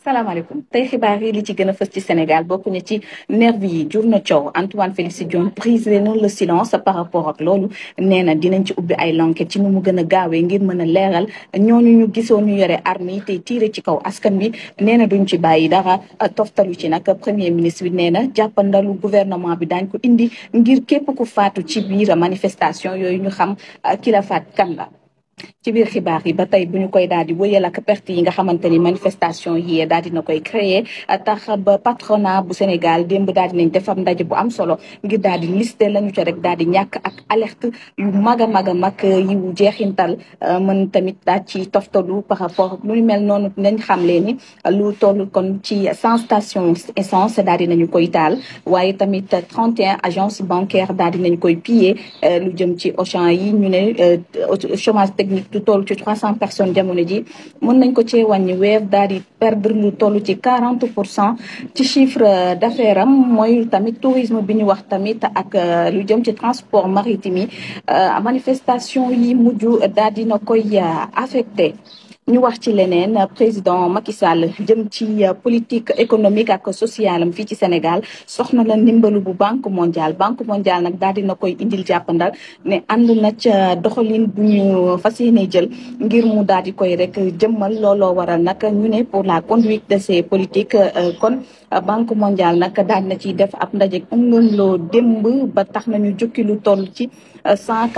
salaamaaleykum tey xibaar yi li ci gën a fës ci Sénégal bokk na ci nervi yi jur na coow Antoine Félix Diome brisé na le silence par rapport ak loolu nee na dinañ ci ubbi ay l'enquête ci nu mu gën a gaawee ngir mën a leeral ñooñu ñu gisoon ñu yore armes yi tey tiire ci kaw askan bi nee na duñ ci bàyyi dara toftalu ci nag premier ministre bi nee na jàppandalu gouvernement bi daañ ko indi ngir képp ku faatu ci biir manifestation yooyu ñu xam ki la faat kan la. ci biir xibaar yi ba tey bu ñu koy daal di wëyal ak perte yi nga xamante ni manifestation yi daal dina koy créer tax ba patronat bu Sénégal démb daal dinañ defar ndaje bu am solo ngir daal di lister lañu ca rek daal di ñàkk ak alerte yu mag a mag a mag yu jeexintal mën tamit daal ci toftalu par rapport ak lu ñu mel noonu nañ xam leen ni lu toll kon ci 100 stations essence daal dinañu koy taal waaye tamit 31 agences bancaires daal dinañ koy piller lu jëm ci Auchan yi ñu ne chômage technique du toll ci 300 personnes jamono ji mën nañ ko cee wàññi weer daal di perdre lu toll ci 40% ci chiffre d'affaires am mooy tamit tourisme bi ñu wax tamit ak lu jëm ci transport maritime yi manifestation yi mujj daal dina koy affecté. ñu wax ci leneen président Macky Sall jëm ci politique économique ak sociale am fii ci Sénégal soxna la ndimbalu bu banque mondiale nag daal dina koy indil jàppandal ne ànd na ca doxalin bu ñu fas yéene jël ngir mu daal di koy rek jëmmal looloo waral nag ñu ne pour la conduite de ces politiques kon banque mondiale nag daal na ciy def ab ndaje loo démb ba tax nañu jukki lu toll ci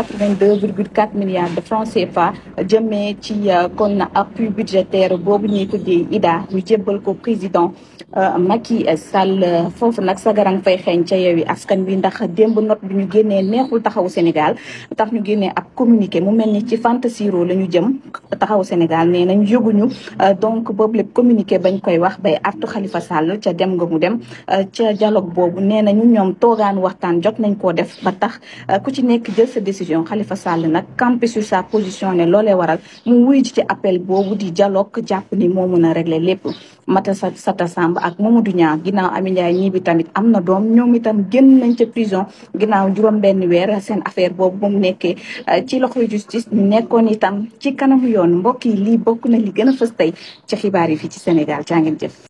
182,4 milliards de francs CFA jëmee ci kon appui budgétaire boobu ñuy tuddee IDA ñu jébbal ko président Macky Sall foofu nag sagarang fay xeeñ ca Yewwi Askan Wi ndax démb note bi ñu génnee neexul taxawu Sénégal tax ñu génnee ab communiqué mu mel ni ci fantasiro la ñu jëm taxawu Sénégal nee nañ yëguñu donc boobu lépp communiqué bañ koy wax bay artu Khalifa Sall ca dem nga mu dem ca dialogue boobu nee nañu ñoom toogaan waxtaan jot nañ koo def ba tax ku ci nekk jël sa décision Khalifa Sall nag campé sur sa position ne loolee waral mu wuy ci appel boobu di dialogue jàpp ni moo mën a régler lépp Mata Sata Samb ak Mamadou Niang ginnaaw Amy Ndiaye ñii bi tamit am na doom ñoom itam génn nañ ca prison ginnaaw juróom-benn weer seen affaire boobu ba mu nekkee ci loxoy justice ñu nekkoon itam ci kanamu yoon mbokk yi lii bokk na li gën a fës tey ci xibaar yi fii ci Sénégal jaa ngeen jëf